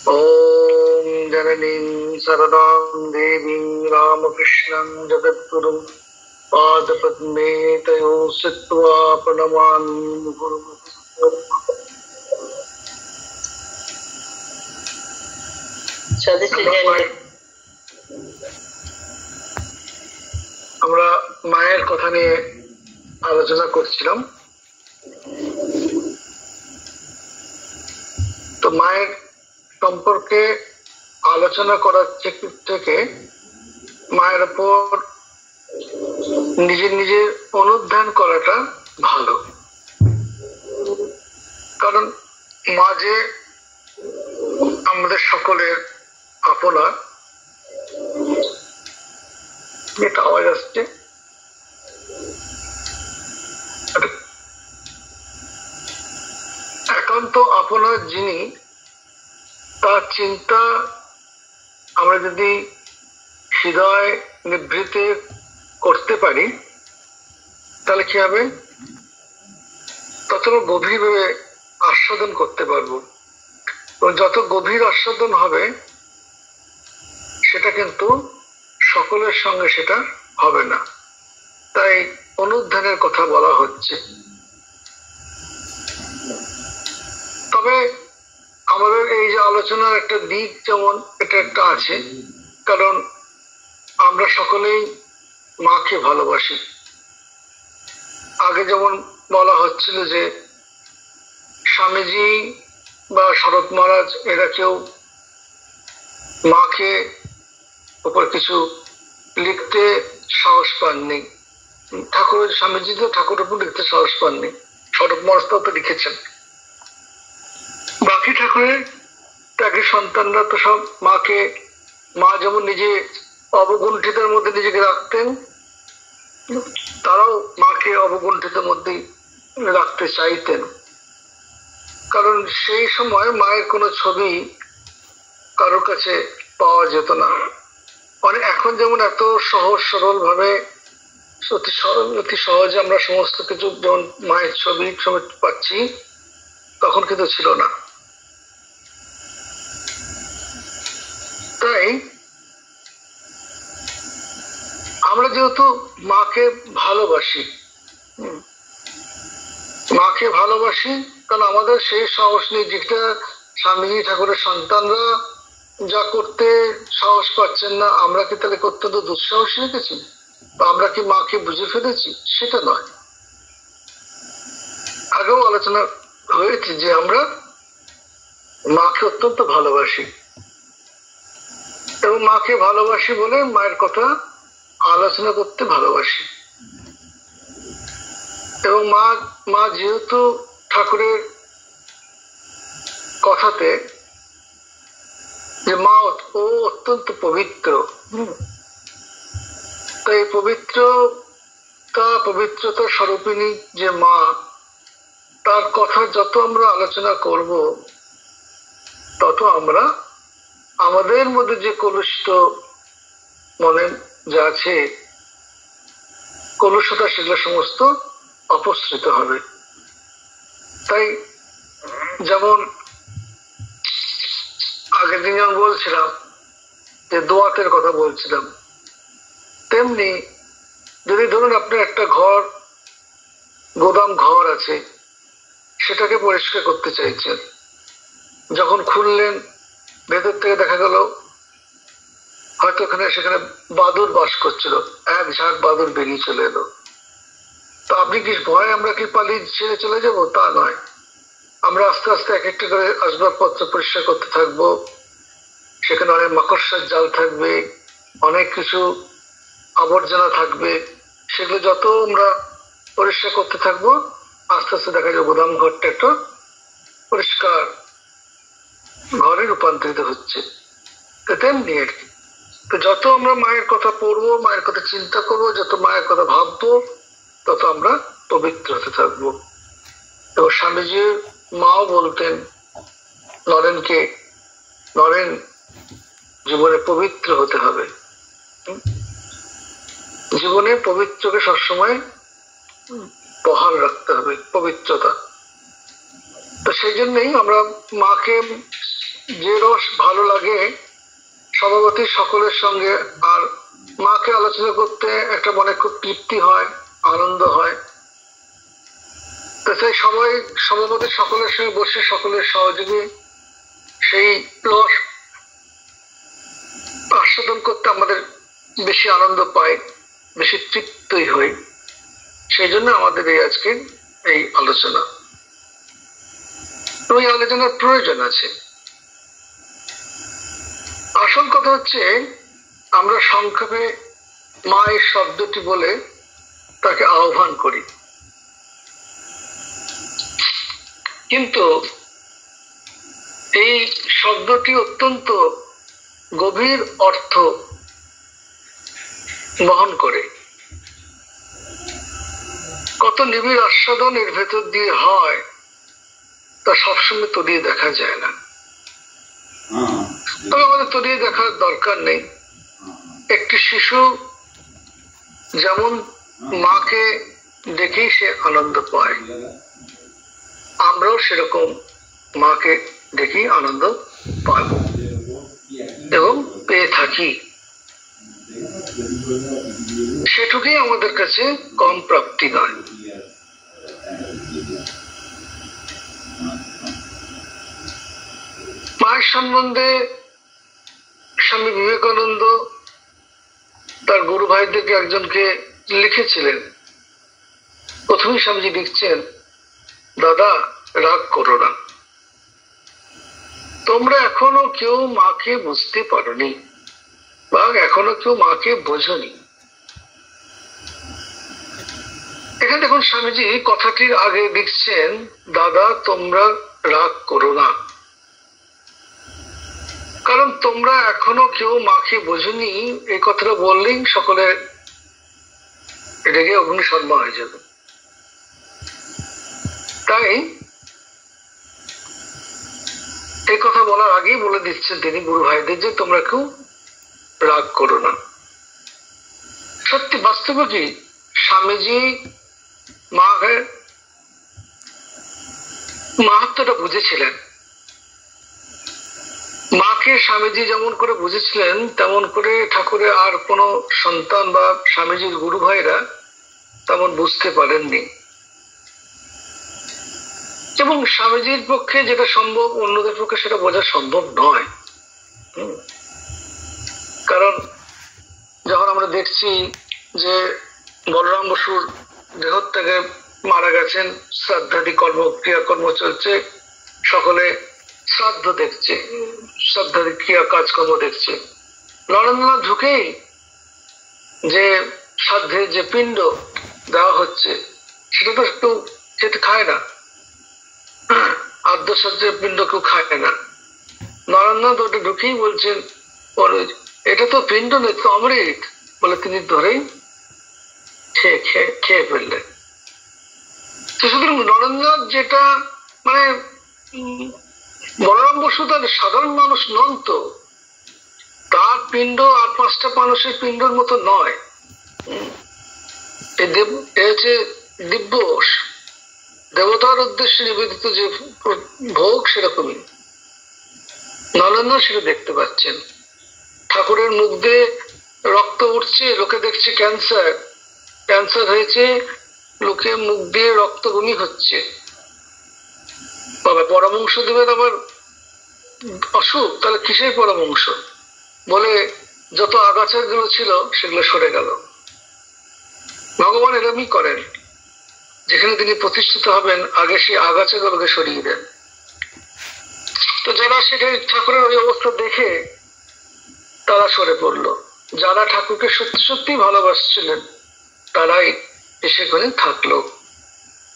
ॐ जननीं शरदां देवीं रामकृष्णं जगद्गुरुं पादपद्मे तयो स्थित्वा प्रणमामि गुरुम्। আমরা মায়ের কথা নিয়ে আলোচনা করছিলাম। তো মায়ের সম্পর্কে আলোচনা করার থেকে মায়ের উপর নিজের অনুধ্যান করাটা ভালো, কারণ মা যে আমাদের সকলের আপনা। এটা আওয়াজ আসছে। একান্ত আপনার যিনি, তার চিন্তা আমরা যদি হৃদয় নিভৃতে করতে পারি তাহলে কি হবে, তত গভীরভাবে আস্বাদন করতে পারবো। যত গভীর আস্বাদন হবে সেটা কিন্তু সকলের সঙ্গে সেটা হবে না। তাই অনুধ্যানের কথা বলা হচ্ছে। তবে আমাদের এই যে আলোচনার একটা দিক যেমন এটা একটা আছে, কারণ আমরা সকলেই মাকে ভালোবাসি। আগে যেমন বলা হচ্ছিল যে স্বামীজি বা শরৎ মহারাজ এরা কেউ মাকে উপর কিছু লিখতে সাহস পাননি। ঠাকুর স্বামীজি তো ঠাকুরের উপর লিখতে সাহস পাননি, শরৎ মহারাজ তো লিখেছেন। বাকি ঠাকুরের ত্যাগী সন্তানরা তো সব মাকে, মা যেমন নিজে অবগুণ্ঠিতের মধ্যে নিজেকে রাখতেন, তারাও মাকে অবগুণ্ঠিতের মধ্যেই রাখতে চাইতেন। কারণ সেই সময় মায়ের কোনো ছবি কারোর কাছে পাওয়া যেত না। মানে এখন যেমন এত সহজ সরল ভাবে অতি সহজে আমরা সমস্ত কিছু যেমন মায়ের ছবি পাচ্ছি, তখন কিন্তু ছিল না। তাই আমরা যেহেতু মাকে ভালোবাসি, কারণ আমাদের সেই সাহস নেই যেটা স্বামীজি ঠাকুরের সন্তানরা যা করতে সাহস পাচ্ছেন না, আমরা কি তাহলে অত্যন্ত দুঃসাহস রেখেছি বা আমরা কি মাকে বুঝে ফেলেছি? সেটা নয়। আগেও আলোচনা হয়েছে যে আমরা মাকে অত্যন্ত ভালোবাসি এবং মাকে ভালোবাসি বলে মায়ের কথা আলোচনা করতে ভালোবাসি। এবং মা যেহেতু ঠাকুরের কথাতে যে মা ও অত্যন্ত পবিত্র, তাই পবিত্রতা স্বরূপিণী যে মা, তার কথা যত আমরা আলোচনা করব তত আমরা আমাদের মধ্যে যে কলুষিত মনে যা আছে কলুষতা, সেগুলো সমস্ত অপসৃত হবে। তাই যেমন আগের দিন যেমন বলছিলাম যে দোয়াতের কথা বলছিলাম, তেমনি যদি ধরুন আপনার একটা গোদাম ঘর আছে, সেটাকে পরিষ্কার করতে চাইছেন, যখন খুললেন ভেতর থেকে দেখা গেল হয়তো সেখানে বাদুড় বাস করছিল, এক ঝাঁক বাদুড় বেরিয়ে চলে এলো। তো আপনি কি ভয় আমরা কি পালিয়ে ছেড়ে চলে যাব? তা নয়। আমরা আস্তে আস্তে এক একটা করে আসবাবপত্র পরিষ্কার করতে থাকবো। সেখানে অনেক মাকড়সার জাল থাকবে, অনেক কিছু আবর্জনা থাকবে। সেগুলো যত আমরা পরিষ্কার করতে থাকবো, আস্তে আস্তে দেখা যাবে গোদাম ঘরটা একটা পরিষ্কার ঘরে রূপান্তরিত হচ্ছে। তো তেমনি আর কি, তো যত আমরা মায়ের কথা পড়বো, মায়ের কথা চিন্তা করবো, যত মায়ের কথা ভাববো, তত আমরা পবিত্র হতে থাকবো। এবং স্বামীজির মাও বলতেন নরেন জীবনে পবিত্র হতে হবে। জীবনে পবিত্রকে সবসময় বহাল রাখতে হবে, পবিত্রতা। তো সেই জন্যই আমরা মাকে যে রস ভালো লাগে স্বভাবতই সকলের সঙ্গে, আর মাকে আলোচনা করতে একটা মনে খুব তৃপ্তি হয়, আনন্দ হয়। তো সেই সবাই স্বভাবতই সকলের সঙ্গে বসে সকলের সহযোগী সেই রস আস্বাদন করতে আমাদের বেশি আনন্দ পাই, বেশি তৃপ্তই হই। সেই জন্য আমাদের এই আজকে এই আলোচনা, ওই আলোচনার প্রয়োজন আছে। আসল কথা হচ্ছে আমরা সংক্ষেপে মা এই শব্দটি বলে তাকে আহ্বান করি, কিন্তু এই শব্দটি অত্যন্ত গভীর অর্থ বহন করে। কত নিবিড় আস্বাদন এর ভেতর দিয়ে হয় তা সবসময় তলিয়ে দেখা যায় না, তবে আমাদের তলিয়ে দেখার দরকার নেই। একটি শিশু যেমন মাকে দেখেই সে আনন্দ পায়, আমরাও সেরকম মাকে দেখেই আনন্দ পাব এবং পেয়ে থাকি। সেটুকুই আমাদের কাছে কম প্রাপ্তি নয়। মায়ের সম্বন্ধে স্বামী বিবেকানন্দ তার গুরু ভাইদেরকে একজনকে লিখেছিলেন। প্রথমেই স্বামীজি লিখছেন, দাদা রাগ করো না, তোমরা এখনো কেউ মাকে বুঝতে পারোনি বা এখনো কেউ মাকে বোঝনি। এখানে দেখুন স্বামীজি কথাটির আগে লিখছেন, দাদা তোমরা রাগ করো না, কারণ তোমরা এখনো কেউ মাকে বোঝনি। এই কথাটা বললেই সকলে রেগে অগ্নিশর্মা হয়ে যাবে। তাই এই কথা বলার আগেই বলে দিচ্ছেন তিনি গুরু ভাইদের যে তোমরা কেউ রাগ করো না। সত্যি বাস্তবে কি স্বামীজি মায়ের মাহাত্ম্যটা বুঝেছিলেন। মাকে স্বামীজি যেমন করে বুঝেছিলেন তেমন করে ঠাকুরের আর কোন সন্তান বা স্বামীজির গুরু ভাইরা তেমন বুঝতে পারেননি, এবং স্বামীজির পক্ষে যেটা সম্ভব অন্যদের পক্ষে সেটা বোঝা সম্ভব নয়। কারণ যখন আমরা দেখছি যে বলরাম বসুর দেহত্যাগে মারা গেছেন, শ্রাদ্ধাদি ক্রিয়াকর্ম চলছে, সকলে শ্রাদ্ধ দেখছে, শ্রাদ্ধাদি ক্রিয়া কাজকর্ম দেখছে। নরেন্দ্রনাথ ঢুকেই যে শ্রাদ্ধে যে পিণ্ড দেওয়া হচ্ছে সেটা তো কেউ খেতে খায় না, আদ্যশ্রাদ্ধের পিণ্ড কেউ খায় না। নরেন্দ্রনাথ ওটা ঢুকেই বলছেন, এটা তো পিণ্ড নেই, তো অমৃত, বলে তিনি ধরেই খেয়ে ফেললেন। তো সুতরাং নরেন্দ্রনাথ যেটা মানে বলরাম বসু তার সাধারণ মানুষ নন, তো তার পিণ্ড আর পাঁচটা মানুষের পিণ্ডর মতো নয়। হচ্ছে দিব্যস, দেবতার উদ্দেশ্যে নিবেদিত যে ভোগ সেরকমই নরেন্দ্র সেটা দেখতে পাচ্ছেন। ঠাকুরের মুখ দিয়ে রক্ত উঠছে, লোকে দেখছে ক্যান্সার, ক্যান্সার হয়েছে, লোকে মুখ দিয়ে রক্ত বমি হচ্ছে। বাবা পরমাংশ দেবেন আবার অসুখ, তাহলে কিসের পরমাংশ? বলে যত আগাছা গুলো ছিল সেগুলো সরে গেল। ভগবান এরকমই করেন, যেখানে তিনি প্রতিষ্ঠিত হবেন আগে সেই আগাছাগুলোকে সরিয়ে দেন। তো যারা সেটা ঠাকুরের ওই অবস্থা দেখে তারা সরে পড়লো। যারা ঠাকুরকে সত্যি সত্যি ভালোবাসছিলেন তারাই এসে করে থাকলো,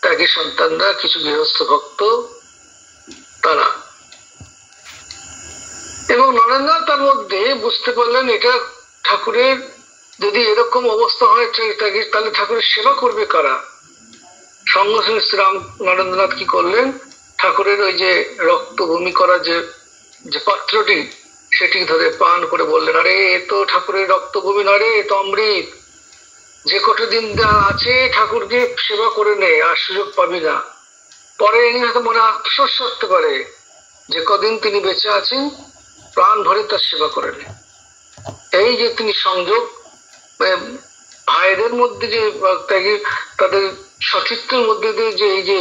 ত্যাগী সন্তানরা, কিছু গৃহস্থ ভক্ত তারা। এবং নরেন্দ্রনাথ তার মধ্যে বুঝতে পারলেন এটা ঠাকুরের যদি এরকম অবস্থা হয় তাহলে ঠাকুরের সেবা করবে কারা। সঙ্গে সঙ্গে শ্রীরাম নরেন্দ্রনাথ কি করলেন, ঠাকুরের ওই যে রক্ত বমি করা যে পাত্রটি সেটি ধরে পান করে বললেন, আরে এ তো ঠাকুরের রক্ত বমি নয় রে, এ তো অমৃত, যে কত দিন আছে ঠাকুরকে সেবা করে নে, আর সুযোগ পাবি না, পরে এনে হয়তো মনে আফসোস করতে পারে যে কদিন তিনি বেঁচে আছেন প্রাণ ভরে তার সেবা করেন। এই যে তিনি সংযোগ ভাইদের মধ্যে যে তাদের সচিত্রের মধ্যে দিয়ে যে এই যে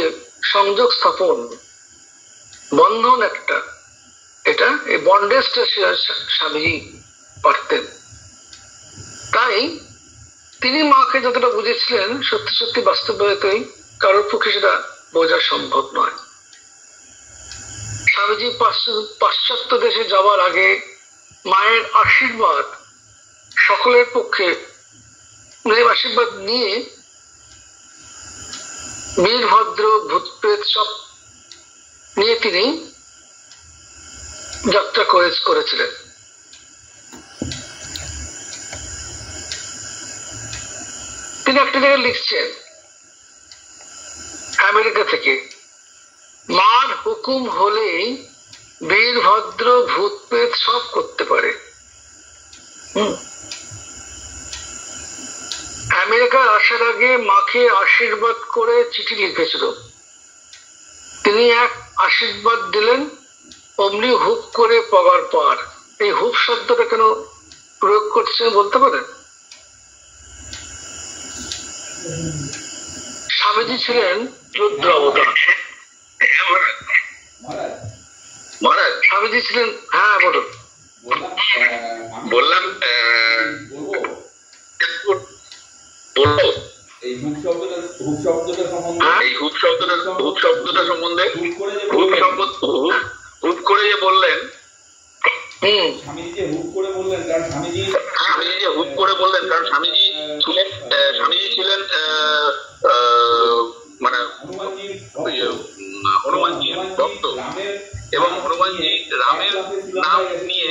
সংযোগ স্থাপন, বন্ধন একটা, এটা এই বন্ডেজটা স্বামীজি পারতেন। তাই তিনি মাকে যতটা বুঝেছিলেন সত্যি সত্যি বাস্তবায়িতই কারোর পক্ষে সেটা বোঝা সম্ভব নয়। স্বামীজি পাশ্চাত্য দেশে যাওয়ার আগে মায়ের আশীর্বাদ সকলের পক্ষে আশীর্বাদ নিয়ে বীরভদ্র ভূতপ্রেত সব নিয়ে তিনি যাত্রা করেছিলেন। তিনি একটা জায়গায় লিখছেন আমেরিকা থেকে, মার হুকুম হলেই বীরভদ্র ভূতপ্রেত সব করতে পারে। আমেরিকার আসার আগে মাকে আশীর্বাদ করে চিঠি লিখেছিল। তিনি এক আশীর্বাদ দিলেন, অমনি হুপ করে পগার পার। এই হুপ শব্দটা কেন প্রয়োগ করছেন বলতে পারেন? স্বামীজি ছিলেন রুদ্র অবতার। স্বামীজি ছিলেন, হ্যাঁ বলুন। বললাম এই হুপ শব্দটা সম্বন্ধে হুপ করে যে বললেন, স্বামীজি যে হুপ করে বললেন কারণ স্বামীজি ছিলেন মানে হনুমানজির ভক্ত, এবং হনুমানজি রামের নাম নিয়ে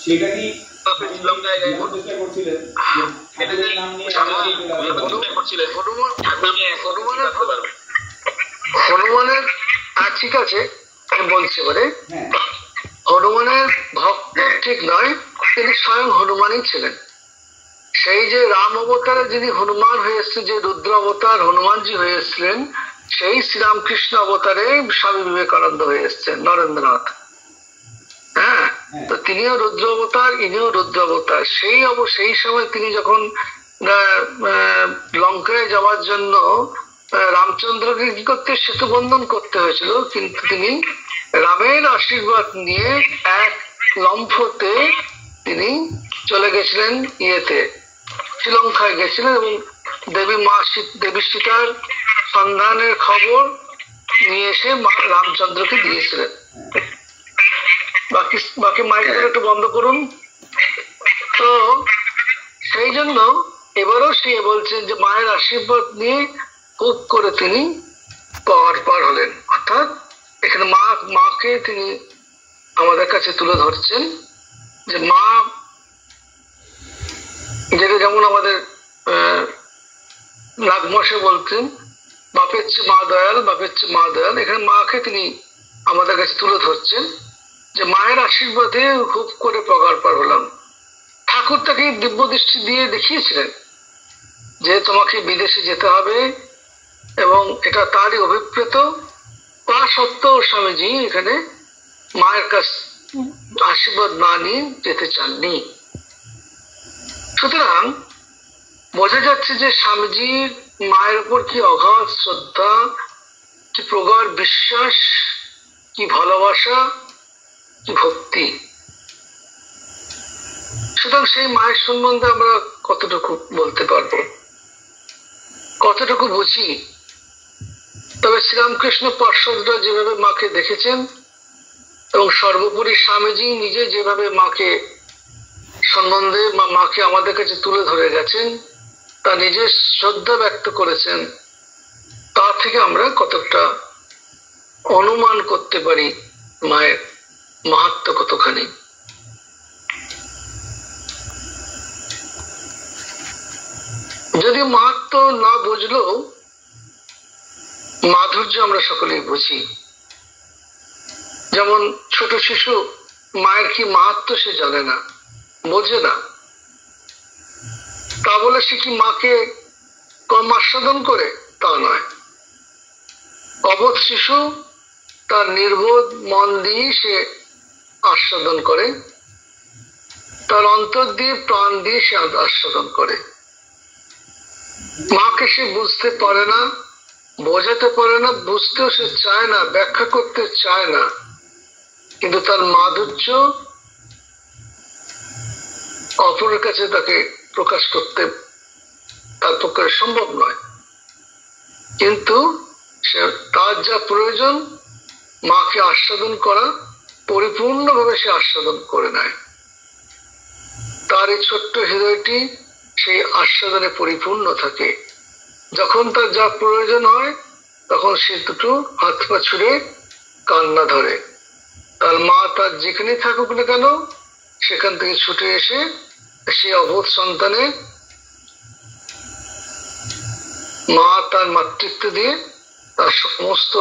সেটাকেই শ্রীলঙ্কায় করছিলেন। হনুমানের, ঠিক আছে আমি বলছি এবারে, হনুমানের ভক্ত ঠিক নয়, তিনি স্বয়ং হনুমানই ছিলেন। সেই যে রাম অবতারে যিনি হনুমান হয়ে এসছেন, যে রুদ্র অবতার হনুমানজি হয়ে এসছিলেন, সেই শ্রীরামকৃষ্ণ অবতারে স্বামী বিবেকানন্দ হয়ে এসছেন, নরেন্দ্রনাথ। হ্যাঁ, তো তিনিও রুদ্র অবতার, ইনিও রুদ্র অবতার। সেই সময় তিনি যখন লঙ্কায় যাওয়ার জন্য রামচন্দ্রকে কি করতে, সেতু বন্ধন করতে হয়েছিল, কিন্তু তিনি রামের আশীর্বাদ নিয়ে এক লম্ফতে তিনি চলে গেছিলেন শ্রীলঙ্কায় গেছিলেন, এবং দেবী সীতার সন্ধানের খবর নিয়ে এসে রামচন্দ্রকে দিয়েছিলেন। বাকি মাইকগুলো একটু বন্ধ করুন। তো সেই জন্য এবারও সে বলছেন যে মায়ের আশীর্বাদ নিয়ে খুব করে তিনি পার হলেন। অর্থাৎ এখানে মাকে তিনি আমাদের কাছে তুলে ধরছেন, যে মা যেটা যেমন আমাদের নাগমশাই বলতেন, বাপের চেয়ে মা দয়াল, বাপের চেয়ে মা দয়াল। এখানে মাকে তিনি আমাদের কাছে তুলে ধরছেন যে মায়ের আশীর্বাদে খুব করে পগার পার হলাম। ঠাকুর তাকে দিব্য দৃষ্টি দিয়ে দেখিয়েছিলেন যে তোমাকে বিদেশে যেতে হবে, এবং এটা তারই অভিপ্রেত। তা সত্ত্বেও স্বামীজি এখানে মায়ের কাছ আশীর্বাদ না নিয়ে যেতে চাননি। সুতরাং বোঝা যাচ্ছে যে স্বামীজির মায়ের উপর কি অগাধ শ্রদ্ধা, কি প্রগাঢ় বিশ্বাস, কি ভালোবাসা, কি ভক্তি। সুতরাং সেই মায়ের সম্বন্ধে আমরা কতটুকু বলতে পারবো, কতটুকু বুঝি? তবে শ্রীরামকৃষ্ণ পার্শ্বদরা যেভাবে মাকে দেখেছেন, এবং সর্বোপরি স্বামীজি নিজে যেভাবে মাকে সম্বন্ধে মাকে আমাদের কাছে তুলে ধরে গেছেন, তা নিজের শ্রদ্ধা ব্যক্ত করেছেন, তা থেকে আমরা কতটা অনুমান করতে পারি মায়ের মাহাত্ম্য কতখানি। যদি মাহাত্ম্য না বুঝলেও মাধুর্য আমরা সকলেই বুঝি। যেমন ছোট শিশু মায়ের কি মাহাত্ম্য সে জানে না, বোঝে না, তা বলে সে কি মাকে কম আস্বাদন করে? তা নয়। অবোধ শিশু তার নির্বোধ মন দিয়ে সে আস্বাদন করে, তার অন্তর দিয়ে প্রাণ দিয়ে সে আস্বাদন করে। মাকে সে বুঝতে পারে না, বোঝাতে পারে না, বুঝতেও সে চায় না, ব্যাখ্যা করতে চায় না, কিন্তু তার মাধুর্য অপরের কাছে তাকে প্রকাশ করতে তার পক্ষে সম্ভব নয়। কিন্তু সে তার যা প্রয়োজন মাকে আস্বাদন করা, পরিপূর্ণভাবে সে আস্বাদন করে নেয়। তার এই ছোট্ট হৃদয়টি সেই আস্বাদনে পরিপূর্ণ থাকে। যখন তার যা প্রয়োজন হয় তখন সে দুটো হাত পা ছুড়ে কান্না ধরে। তার মা তার যেখানে থাকুক না কেন সেখান থেকে ছুটে এসে সে অবোধ সন্তানের মা তার মাতৃত্ব দিয়ে তার সমস্ত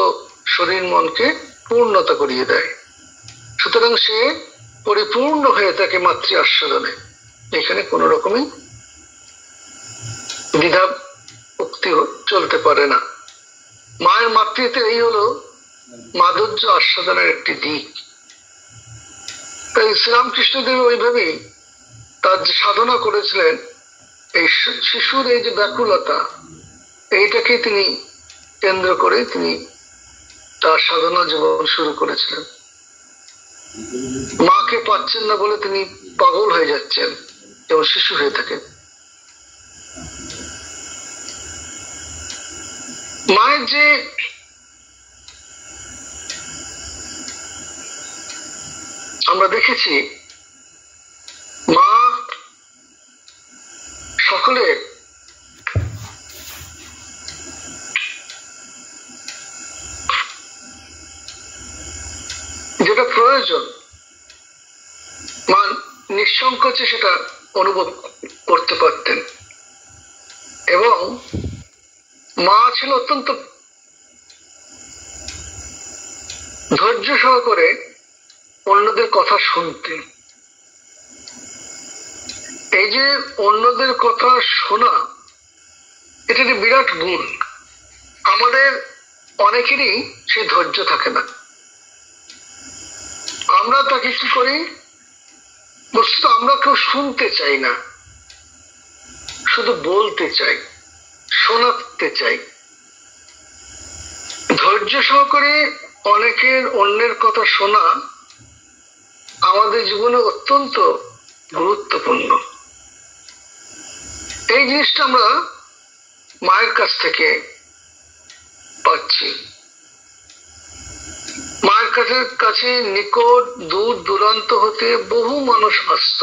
শরীর মনকে পূর্ণতা করিয়ে দেয়। সুতরাং সে পরিপূর্ণ হয়ে থাকে মাতৃ আস্বাদনে। এখানে কোন রকমই দ্বিধা উক্তি চলতে পারে না। মায়ের মাতৃত্বে এই হলো মাধুর্য আস্বাদনের একটি দিক। তাই শ্রীরামকৃষ্ণদেব ওইভাবেই তার যে সাধনা করেছিলেন, এই শিশুর এই যে ব্যাকুলতা, এইটাকে তিনি কেন্দ্র করে তিনি তার সাধনা জীবন শুরু করেছিলেন। মাকে পাচ্ছেন না বলে তিনি পাগল হয়ে যাচ্ছেন, যেমন শিশু হয়ে থাকে। মায়ের যে আমরা দেখেছি মা সকলের যেটা প্রয়োজন মা নিঃসংকোচে সেটা অনুভব করতে পারতেন, এবং মা ছিল অত্যন্ত ধৈর্য সহকারে অন্যদের কথা শুনতেন। এই যে অন্যদের কথা শোনা, এটা একটি বিরাট গুণ। আমাদের অনেকেরই সেই ধৈর্য থাকে না। আমরা তাকে কি করি, বস্তুত আমরা কেউ শুনতে চাই না, শুধু বলতে চাই, শোনাতে চাই। ধৈর্য সহকারে অনেকের অন্যের কথা শোনা আমাদের জীবনে অত্যন্ত গুরুত্বপূর্ণ। এই জিনিসটা আমরা মায়ের কাছ থেকে পাচ্ছি। মায়ের কাছে নিকট দূর দূরান্ত হতে বহু মানুষ আসত।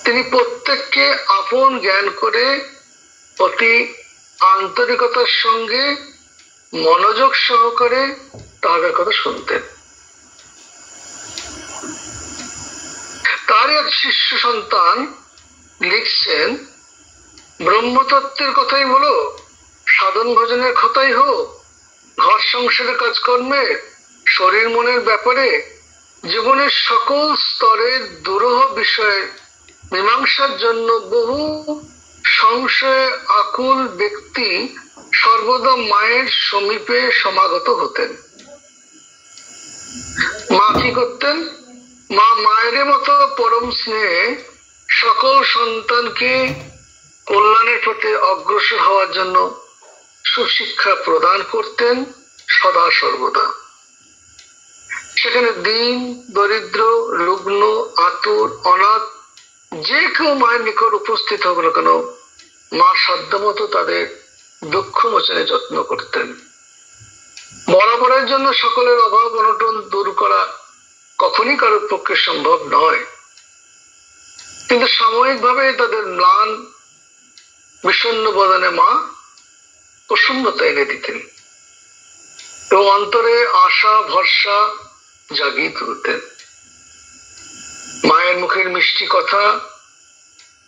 তিনি প্রত্যেককে আপন জ্ঞান করে অতি আন্তরিকতার সঙ্গে মনোযোগ সহকারে তাদের কথা শুনতেন। তার এক শিষ্য সন্তান লিখছেন, ব্রহ্মতত্ত্বের কথাই বলো, সাধন ভজনের কথাই হোক, ঘর সংসারের কাজকর্মে, শরীর মনের ব্যাপারে, জীবনের সকল স্তরের দুরূহ বিষয়ে মীমাংসার জন্য বহু সংশয়ে আকুল ব্যক্তি সর্বদা মায়ের সমীপে সমাগত হতেন। মা কি করতেন? মা মায়ের মতো পরম স্নেহে সকল সন্তানকে কল্যাণের পথে অগ্রসর হওয়ার জন্য সুশিক্ষা প্রদান করতেন সদা সর্বদা। সেখানে দীন, দরিদ্র, রুগ্ন, আতুর, অনাথ যে কেউ মায়ের নিকট উপস্থিত হোক না কেন, মা সাধ্যমতো তাদের দুঃখ মোচনে যত্ন করতেন। বরাবরের জন্য সকলের অভাব অনটন দূর করা কখনই কারোর পক্ষে সম্ভব নয়, কিন্তু সাময়িকভাবে তাদের ম্লান বিষণ্ণ বদনে মা প্রসন্নতা এনে দিতেন এবং অন্তরে আশা ভরসা জাগিয়ে তুলতেন। মায়ের মুখের মিষ্টি কথা,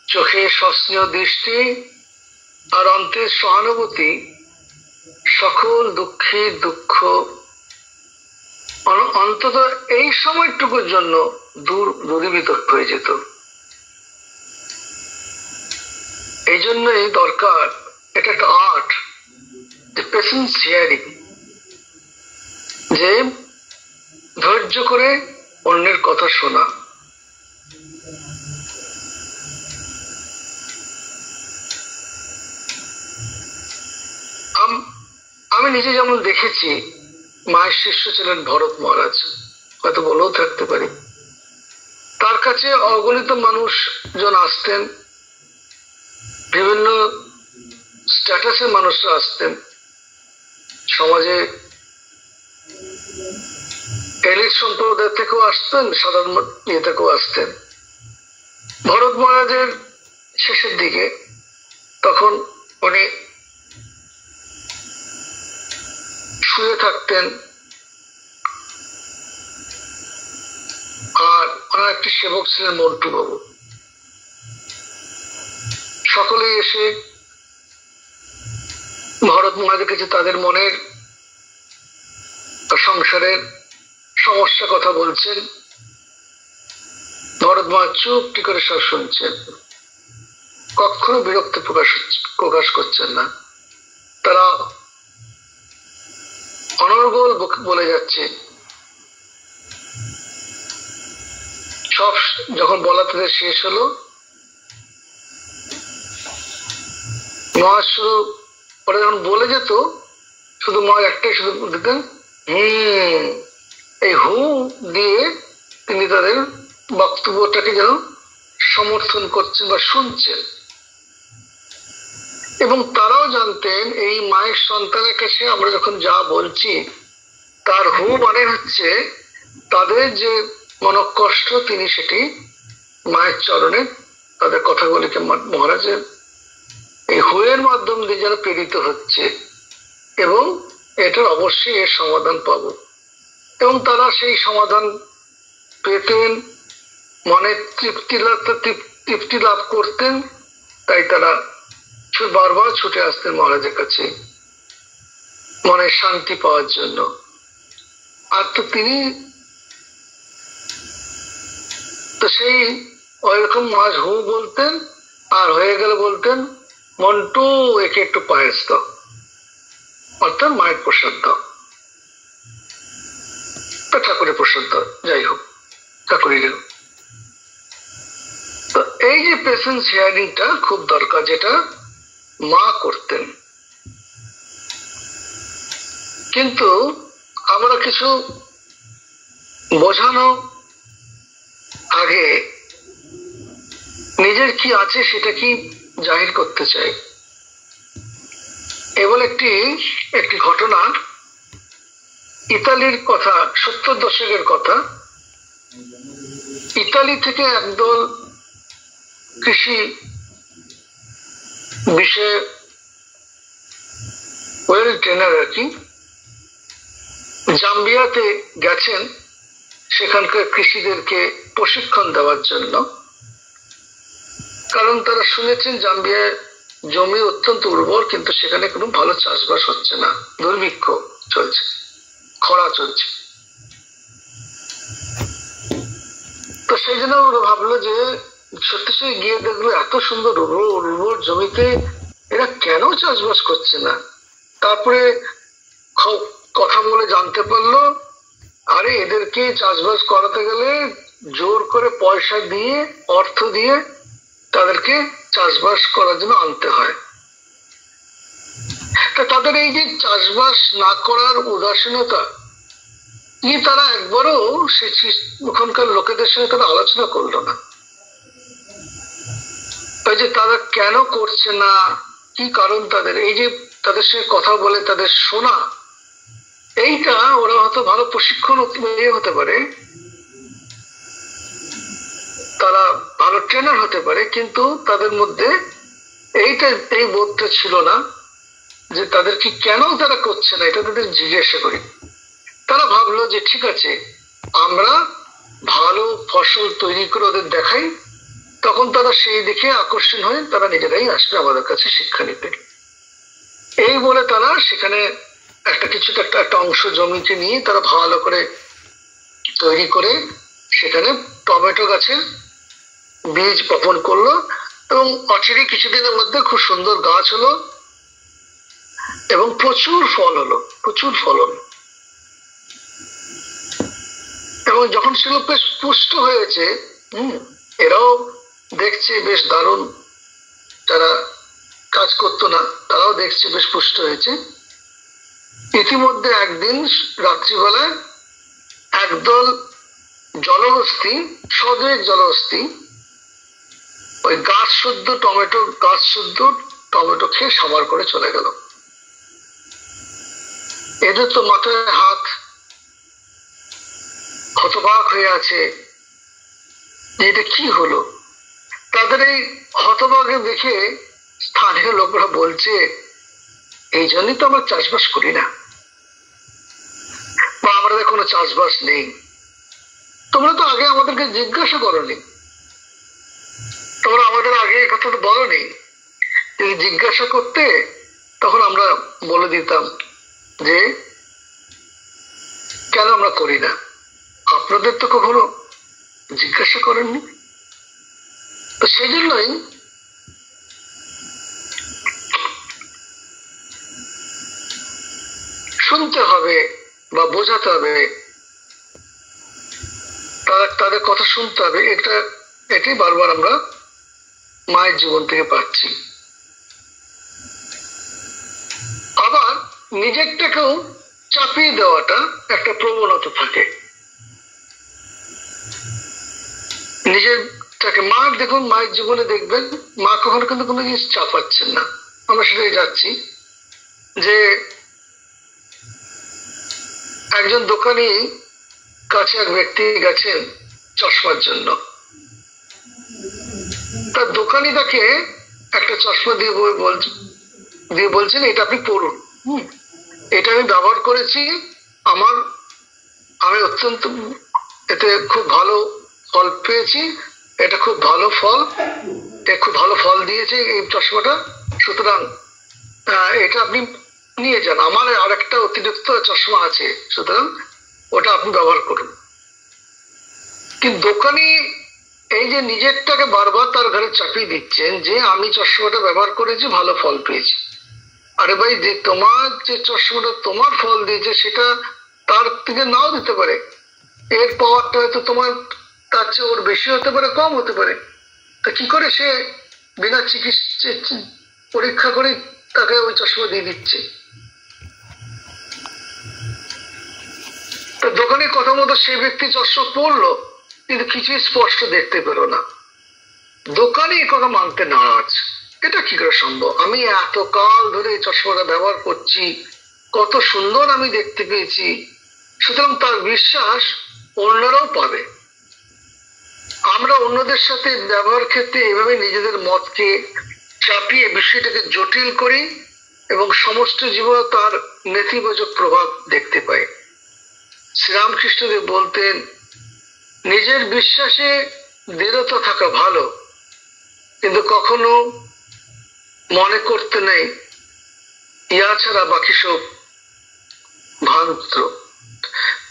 চোখে সস্নেহ দৃষ্টি আর অন্তের সহানুভূতি সকল দুঃখের দুঃখ অন্তত এই সময়টুকুর জন্য দূরীভূত হয়ে যেত। এই জন্যই দরকার, এটা একটা আর্ট, পেশেন্স শেয়ারিং। যে ধৈর্য করে অন্যের কথা শোনা। আমি নিজে যেমন দেখেছি, মায়ের শিষ্য ছিলেন ভরত মহারাজ, হয়তো বলেও থাকতে পারি। তার কাছে অগণিত মানুষজন আসতেন, বিভিন্ন স্ট্যাটাসের মানুষরা আসতেন, সমাজে এলিট সম্প্রদায় থেকেও আসতেন, সাধারণ ইয়ে থেকেও আসতেন। ভরত মহারাজের শেষের দিকে তখন উনি শুয়ে থাকতেন, আর ওনার একটি সেবক ছিলেন মন্টু বাবু। সকলেই এসে ভরত মহারাজের কাছে তাদের মনের সংসারের সমস্যা কথা বলছেন। ভরত মহারাজ চুপটি করে সব শুনছেন, কখনো বিরক্তি প্রকাশ করছেন না। তারা অনর্গল বলে যাচ্ছে। সব যখন বলা তাদের শেষ হলো, মহারাজ শুধু ওরা যখন বলে যেত, শুধু মহারাজ একটাই শুধু দিতেন, এই হু দিয়ে তিনি তাদের বক্তব্যটাকে যেন সমর্থন করছেন বা শুনছেন। এবং তারাও জানতেন এই মায়ের সন্তানের কাছে আমরা যখন যা বলছি, তার হু মানে হচ্ছে তাদের যে মনোকষ্ট, তিনি সেটি মায়ের চরণে তাদের কথাগুলিকে মহারাজের এই হুয়ের মাধ্যম দিয়ে যেন প্রেরিত হচ্ছে, এবং এটার অবশ্যই এর সমাধান পাব। এবং তারা সেই সমাধান পেতেন, মনে তৃপ্তি লাভ করতেন। তাই তারা বারবার ছুটে আসতেন মহারাজের কাছে মনের শান্তি পাওয়ার জন্য। আর তো তিনি তো সেই ওইরকম মহারাজ হু বলতেন, আর হয়ে গেলে বলতেন, মন্টু একে একটু পায়েস দাও, অর্থাৎ মায়ের প্রসাদ দাও, ঠাকুরের প্রসাদ দাও, যাই হোক ঠাকুরের। তো এই যে পেশেন্স হিয়ারিংটা খুব দরকার, যেটা মা করতেন। কিন্তু আমরা কিছু বোঝানো আগে নিজের কি আছে সেটা কি জাহির করতে চাই। এবার একটি ঘটনা, ইতালির কথা, 70 দশকের কথা। ইতালি থেকে একদল কৃষি বিষয়ে ওয়েল ট্রেনার আর কি জাম্বিয়াতে গেছেন সেখানকার কৃষিদেরকে প্রশিক্ষণ দেওয়ার জন্য। কারণ তারা শুনেছেন জাম্বিয়ায় জমি অত্যন্ত উর্বর, কিন্তু সেখানে কোনো ভালো চাষবাস হচ্ছে না, দুর্ভিক্ষ চলছে, খরা চলছে। তো সেই জন্য ওরা ভাবলো যে সত্যি গিয়ে দেখলো এত সুন্দর উর্বর জমিতে এরা কেন চাষবাস করছে না। তারপরে কথা বলে জানতে পারলো, আরে এদেরকে চাষবাস করাতে গেলে জোর করে পয়সা দিয়ে, অর্থ দিয়ে তাদেরকে চাষবাস করার জন্য আনতে হয়। তা তাদের এই যে চাষবাস না করার উদাসীনতা, তারা একবারও ওখানকার লোকেদের সঙ্গে তারা আলোচনা করলো না। তাই যে তারা কেন করছে না, কি কারণ তাদের, এই যে তাদের সঙ্গে কথা বলে তাদের শোনা, এইটা ওরা হয়তো ভালো প্রশিক্ষণ হতে পারে, তারা ভালো ট্রেনার হতে পারে, কিন্তু তাদের মধ্যে এই বোধটা ছিল না যে তাদেরকে কেন তারা করছে না, এটা তাদের জিজ্ঞাসা করি। তারা ভাবলো যে ঠিক আছে, আমরা ভালো ফসল তৈরি করে ওদের দেখাই, তখন তারা সেই দিকে আকর্ষণ হয়ে তারা নিজেরাই আসবে আমাদের কাছে শিক্ষা নিতে। এই বলে তারা সেখানে একটা অংশ জমিকে নিয়ে তারা ভালো করে তৈরি করে সেখানে টমেটো গাছের বীজ বপন করলো, এবং অচিরে কিছুদিনের মধ্যে খুব সুন্দর গাছ হলো এবং প্রচুর ফল হলো, প্রচুর ফলন। যখন সেগুলো বেশ পুষ্ট হয়েছে, এরাও দেখছে বেশ দারুণ, যারা কাজ করতো না তারাও দেখছে বেশ পুষ্ট হয়েছে। ইতিমধ্যে একদিন রাত্রিবেলায় একদল জলহস্তি, সদয় জলহস্তি, ওই গাছ শুদ্ধ টমেটো খেয়ে সাবার করে চলে গেল। এদের তো মাথায় হাত, হতবাক হয়ে আছে যে এটা কি হলো। তাদের এই হতবাকে দেখে স্থানীয় লোকরা বলছে, এই জন্যই তো আমরা চাষবাস করি না, বা আমাদের কোনো চাষবাস নেই। তোমরা তো আগে আমাদেরকে জিজ্ঞাসা করনি, তোমরা আমাদের আগে এই কথাটা বলনি। যদি জিজ্ঞাসা করতে তখন আমরা বলে দিতাম যে কেন আমরা করি না। আপনাদের তো কখনো জিজ্ঞাসা করেননি। তো সেই জন্যই শুনতে হবে বা বোঝাতে হবে, তাদের কথা শুনতে হবে। এটাই বারবার আমরা মায়ের জীবন থেকে পাচ্ছি। আবার নিজেরটাকেও চাপিয়ে দেওয়াটা একটা প্রবণতা থাকে। নিজেরটাকে দেখুন, মায়ের জীবনে দেখবেন মা কখনো কিন্তু কোনো জিনিস চাপাচ্ছেন না। আমরা সেটাই যাচ্ছি যে একজন দোকানি কাছে এক ব্যক্তি গেছেন চশমার জন্য। তার দোকানি তাকে একটা চশমা দিয়ে বলছেন, এটা আপনি পড়ুন, এটা আমি ব্যবহার করেছি, আমি অত্যন্ত এতে খুব ভালো ফল পেয়েছি, এটা খুব ভালো ফল দিয়েছে এই চশমাটা, সুতরাং এটা আপনি নিয়ে যান। আমার আর একটা অতিরিক্ত চশমা আছে, সুতরাং ওটা আপনি ব্যবহার করুন। কিন্তু দোকানি এই যে নিজেরটাকে বারবার তার ঘরে চাপিয়ে দিচ্ছেন যে আমি চশমাটা ব্যবহার করেছি, ভালো ফল পেয়েছি। আরে ভাই, যে তোমার যে চশমাটা তোমার ফল দিয়েছে সেটা তার থেকে নাও দিতে পারে, এর পাওয়ারটা হয়তো তোমার তার চেয়ে ওর বেশি হতে পারে, কম হতে পারে। তা কি করে সে বিনা চিকিৎসা পরীক্ষা করে তাকে ওই চশমা দিয়ে দিচ্ছে? তো দোকানের কথা মতো সেই ব্যক্তি চশমা পড়লো, কিন্তু কিছুই স্পষ্ট দেখতে পেল না। দোকানে এই কথা মানতে নারাজ। এটা কি করে সম্ভব? আমি এত কাল ধরে এই চশমাটা ব্যবহার করছি, কত সুন্দর আমি দেখতে পেয়েছি, সুতরাং তার বিশ্বাস অন্যরাও পাবে। আমরা অন্যদের সাথে ব্যবহার ক্ষেত্রে এভাবে নিজেদের মতকে চাপিয়ে বিষয়টাকে জটিল করি এবং সমস্ত জীবনে তার নেতিবাচক প্রভাব দেখতে পাই। শ্রীরামকৃষ্ণদেব বলতেন, নিজের বিশ্বাসে দৃঢ়তা থাকা ভালো, কিন্তু কখনো মনে করতে নেই ইয়া ছাড়া বাকি সব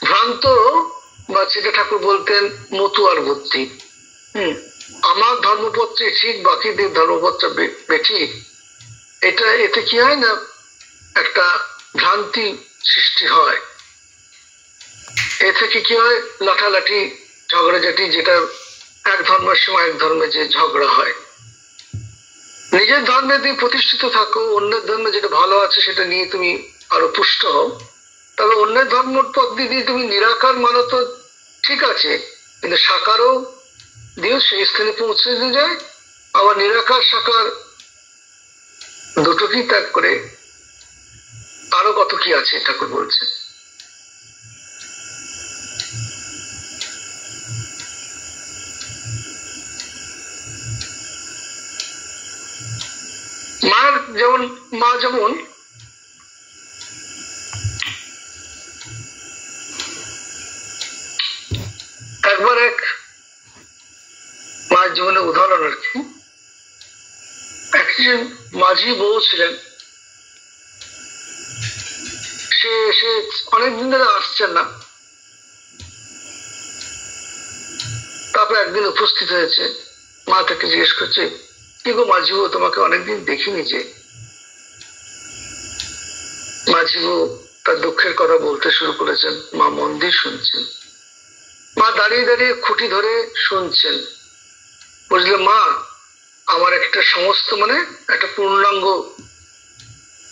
ভ্রান্ত বা চিটা ঠাকুর বলতেন মতুয়ার বুদ্ধি। আমার ধর্মপত্রে ঠিক, বাকিদের ধর্মপত্র বেঠিক, এতে কি হয় না, একটা ভ্রান্তি সৃষ্টি হয়। এ থেকে কি হয়, লাঠালাঠি, ঝগড়াঝাটি, যেটা এক ধর্মের সময় এক ধর্মে যে ঝগড়া হয়। নিজের ধর্মে তুমি প্রতিষ্ঠিত থাকো, অন্যের ধর্মে যেটা ভালো আছে সেটা নিয়ে তুমি আরো পুষ্ট হও। তবে অন্যের ধর্ম পদ্ধতি দিয়ে তুমি নিরাকার মানো তো ঠিক আছে, কিন্তু সাকারও দিয়েও সেই স্থানে পৌঁছে দিয়ে যায়। আবার নিরাকার সাকার দুটোকেই ত্যাগ করে আরো কত কি আছে ঠাকুর বলছে। মা যেমন একবার এক মায়ের জীবনে উদাহরণ আর কি, একজন মাঝি বউ ছিলেন, সে অনেকদিন ধরে আসছেন না। তারপরে একদিন উপস্থিত হয়েছে, মা তাকে জিজ্ঞেস করছে, কি গো মাঝি বউ, তোমাকে অনেকদিন দেখিনি যে। মাঝি বউ তার দুঃখের কথা বলতে শুরু করেছেন, মা মন দিয়ে শুনছেন। মা মা দাঁড়িয়ে দাঁড়িয়ে খুঁটি ধরে শুনছেন। বুঝলে মা, আমার একটা সমস্ত মানে একটা পূর্ণাঙ্গ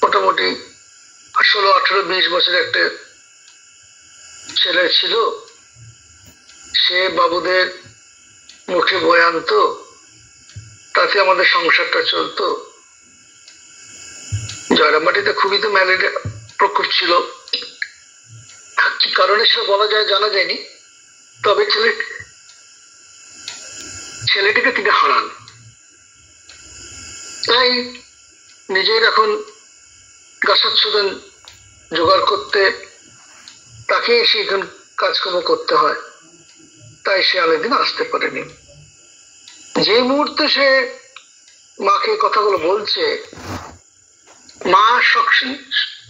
মোটামুটি 16, 18, 20 বছরের একটা ছেলে ছিল, সে বাবুদের মুখে বই আনতো, তাতে আমাদের সংসারটা চলতো। জয়রামবাটিতে খুবই তো ম্যালেরিয়া প্রকোপ ছিল, কি কারণে সেটা বলা যায় জানা যায়নি, তবে ছেলেটিকে তিনি হারান। তাই নিজের এখন গাছাচ্ছুদন জোগাড় করতে তাকে এসে এখন কাজকর্ম করতে হয়, তাই সে অনেকদিন আসতে পারেনি। যে মুহূর্তে সে মাকে কথাগুলো বলছে, মা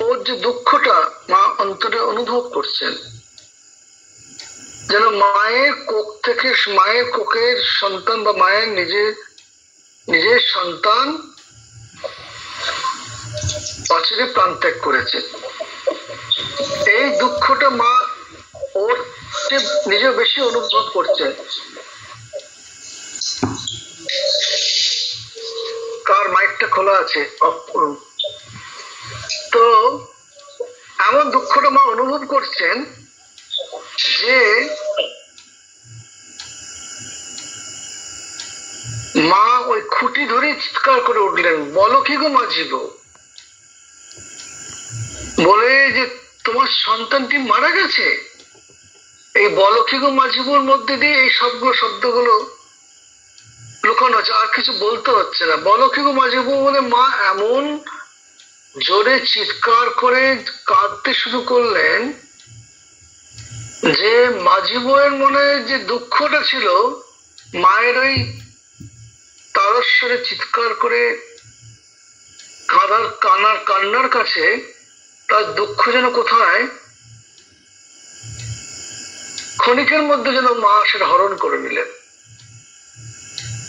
ওর যে দুঃখটা মা অন্তরে অনুভব করছেন, যেন মায়ের কোখ থেকে, মায়ের কোখের সন্তান বা মায়ের নিজের সন্তান অচিরে প্রাণ ত্যাগ করেছে। এই দুঃখটা মা ওর নিজে বেশি অনুভব করছেন। কার মাইকটা খোলা আছে? অফ করুন। তো এমন দুঃখটা মা অনুভব করছেন যে মা ওই খুঁটি ধরে চিৎকার করে উঠলেন, বলো কি গো মাঝি বউ, বলে যে তোমার সন্তানটি মারা গেছে। এই বলো কি গো মাঝি বউর মধ্যে দিয়ে এই শব্দগুলো লুকানো আছে, আর কিছু বলতে হচ্ছে না। বলো কি গো মাঝি বউ বলে মা এমন জোরে চিৎকার করে কাঁদতে শুরু করলেন যে মাঝি বউয়ের মনে যে দুঃখটা ছিল, মায়ের ওই তারস্বরে চিৎকার করে কান্নার কাছে তার দুঃখ যেন কোথায় ক্ষণিকের মধ্যে যেন মা সেটা হরণ করে নিলেন।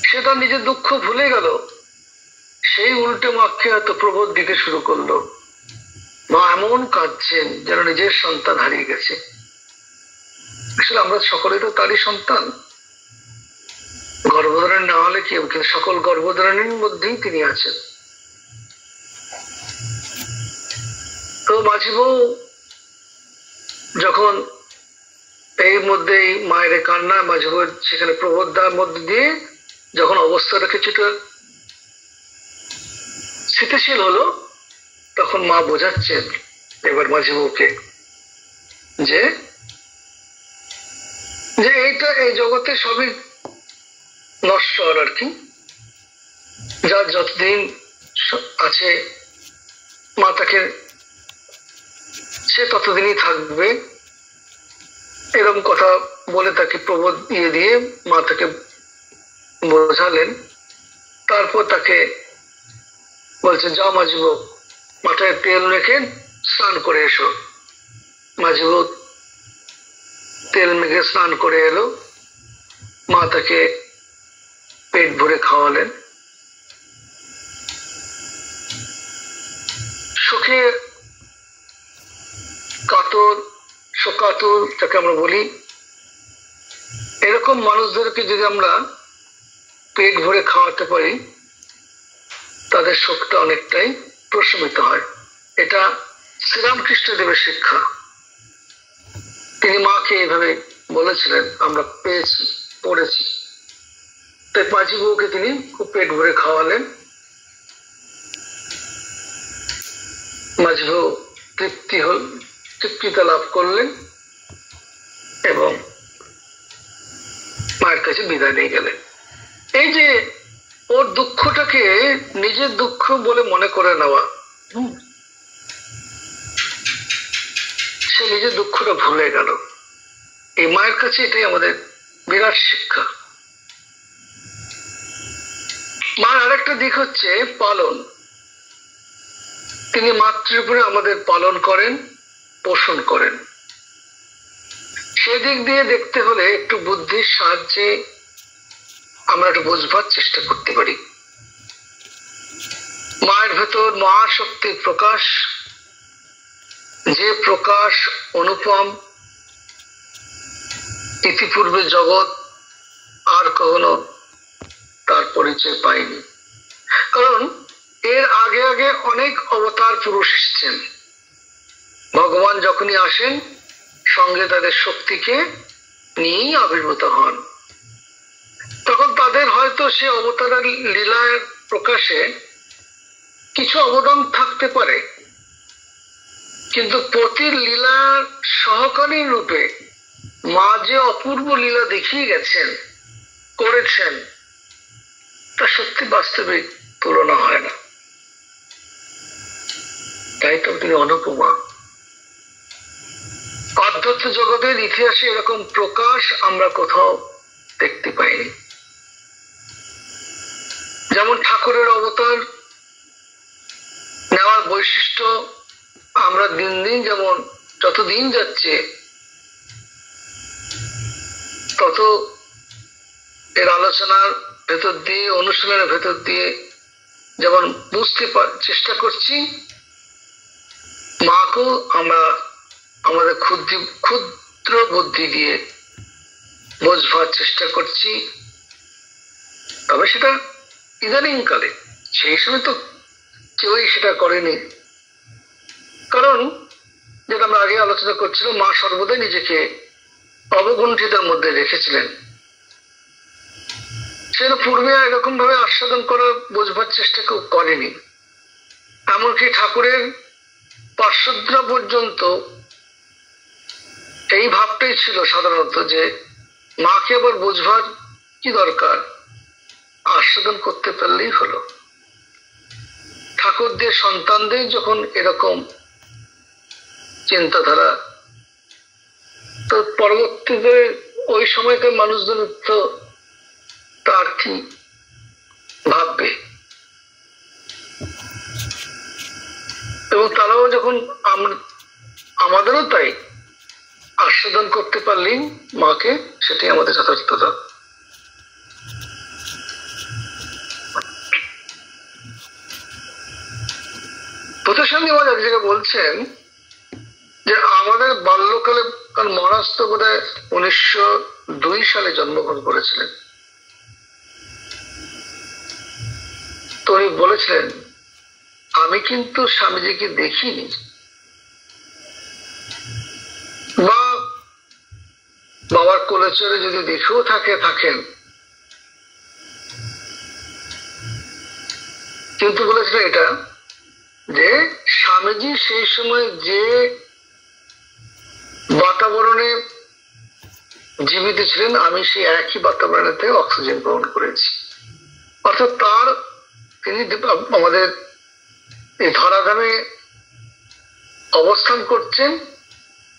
সে তার নিজের দুঃখ ভুলে গেল, সেই উল্টে মাকে এত প্রবোধ দিতে শুরু করলো। মা এমন কাঁদছেন যেন নিজের সন্তান হারিয়ে গেছে। আসলে আমরা সকলে তো তারই সন্তান, গর্ভধারণ না হলে কেউ, কিন্তু সকল গর্ভধারণের মধ্যেই তিনি আছেন। তো মাঝি বউ যখন এই মধ্যেই মায়ের কান্না, মাঝি বউ সেখানে প্রবোধ দেওয়ার মধ্যে দিয়ে যখন অবস্থাটা কিছুটা স্থিতিশীল হলো, তখন মা বোঝাচ্ছেন এবার মাঝি বউকে যে এইটা এই জগতে সবই নশ্বর আর কি, যার যতদিন আছে মা তাকে সে ততদিনই থাকবে, এরকম কথা বলে তাকে প্রবোধ দিয়ে মা তাকে বোঝালেন। তারপর তাকে বলছে, যাও মাঝি বউ, মাথায় তেল রেখে স্নান করে এসো। মাঝি বউ তেল মেখে স্নান করে এলো, মা তাকে পেট ভরে খাওয়ালেন। শোকে কাতর, শোকাতুর যাকে আমরা বলি, এরকম মানুষদেরকে যদি আমরা পেট ভরে খাওয়াতে পারি, তাদের শোকটা অনেকটাই প্রশমিত হয়। এটা শ্রীরামকৃষ্ণদেবের শিক্ষা। তিনি মাকে এইভাবে বলেছিলেন, আমরা পেয়েছি, পড়েছি। তাই মাঝি বউকে তিনি খুব পেট ভরে খাওয়ালেন। মাঝি বউ তৃপ্তিতা লাভ করলেন এবং মায়ের কাছে বিদায় নিয়ে গেলেন। এই যে ওর দুঃখটাকে নিজের দুঃখ বলে মনে করে নেওয়া, সে নিজের দুঃখটা ভুলে গেল। এই মায়ের কাছে এটাই আমাদের বিরাট শিক্ষা। মার আরেকটা দিক হচ্ছে পালন। তিনি মাতৃর উপরে আমাদের পালন করেন, পোষণ করেন। সেদিক দিয়ে দেখতে হলে একটু বুদ্ধির সাহায্যে আমরা একটু বোঝবার চেষ্টা করতে পারি। মায়ের ভেতর মহাশক্তির প্রকাশ, যে প্রকাশ অনুপম, ইতিপূর্বে জগৎ আর কখনো তার পরিচয় পায়নি। কারণ এর আগে আগে অনেক অবতার পুরুষ এসেছেন। ভগবান যখনই আসেন সঙ্গে তাদের শক্তিকে নিয়েই আবির্ভূত হন। তখন তাদের হয়তো সে অবতারের লীলার প্রকাশে কিছু অবদান থাকতে পারে, কিন্তু প্রতি লীলার সহকারী রূপে মা যে অপূর্ব লীলা দেখিয়ে গেছেন, করেছেন, তা সত্যি বাস্তবিক তুলনা হয় না। তাই তো তিনি অনুপমা। আধ্যাত্ম জগতের ইতিহাসে এরকম প্রকাশ আমরা কোথাও দেখতে পাইনি। যেমন ঠাকুরের অবতার নেওয়ার বৈশিষ্ট্য আমরা দিন দিন, যেমন যত দিন যাচ্ছে তত এর আলোচনার ভেতর দিয়ে, অনুশীলনের ভেতর দিয়ে যেমন বুঝতে চেষ্টা করছি, মাকেও আমরা আমাদের ক্ষুদ্র বুদ্ধি দিয়ে বোঝবার চেষ্টা করছি। তবে সেটা ইদানিং কালে, সেই সময় তো কেউই সেটা করেনি। কারণ যেটা আমরা আগে আলোচনা করছিলাম, মা সর্বদাই নিজেকে অবগুণ্ঠিতের মধ্যে রেখেছিলেন। সেটা পূর্বে এরকম ভাবে আস্বাদন করার বোঝবার চেষ্টা কেউ করেনি। এমনকি ঠাকুরের পার্শ্বদরা পর্যন্ত এই ভাবটাই ছিল সাধারণত, যে মাকে আবার বোঝবার কি দরকার, আস্বাদন করতে পারলেই হলো। ঠাকুরদের সন্তানদের যখন এরকম চিন্তাধারা, তো পরবর্তীতে ওই সময়কার মানুষজন তো তার কি ভাববে, এবং তারাও যখন আমাদেরও তাই আস্বাদন করতে পারলেই মাকে, সেটাই আমাদের যথার্থতা। প্রতিসঙ্গে আমার এক জায়গায় বলছেন যে আমাদের বাল্যকালে, কারণ মহারাজ তো বোধ হয় 1902 সালে জন্মগ্রহণ করেছিলেন, তো উনি বলেছিলেন, আমি কিন্তু স্বামীজিকে দেখিনি, বা বাবার কোলেচরে যদি দেখেও থাকেন, কিন্তু বলেছিলেন এটা যে স্বামীজি সেই সময় যে বাতাবরণে জীবিত ছিলেন, আমি সেই একই বাতাবরণেতে অক্সিজেন গ্রহণ করেছি। অর্থাৎ তিনি আমাদের এই ধরাধামে অবস্থান করছেন,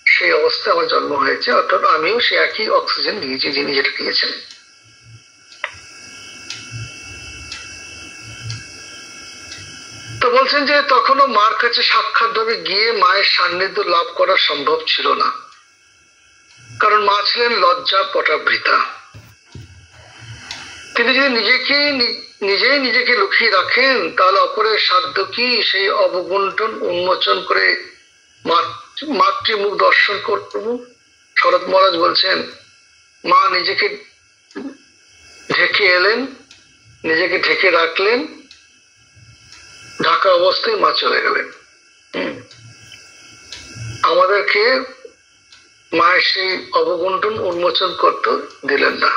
সেই অবস্থায় আমার জন্ম হয়েছে, অর্থাৎ আমিও সে একই অক্সিজেন নিয়েছি যিনি যেটা নিয়েছেন। তো বলছেন যে তখনও মার কাছে সাক্ষাৎ ভাবে গিয়ে মায়ের সান্নিধ্য লাভ করা সম্ভব ছিল না, কারণ মা ছিলেন লজ্জা পটাবৃতা। তিনি যদি নিজেই নিজেকে লুকিয়ে রাখেন, তাহলে অপরের সাধ্য কি সেই অবগুণ্ঠন উন্মোচন করে মাতৃমুখ দর্শন করব? শরৎ মহারাজ বলছেন, মা নিজেকে ঢেকে এলেন, নিজেকে ঢেকে রাখলেন, ঢাকা অবস্থায় মা চলে গেলেন। আমাদেরকে মায়ের সেই অবগুণ্ঠন উন্মোচন করতে দিলেন না।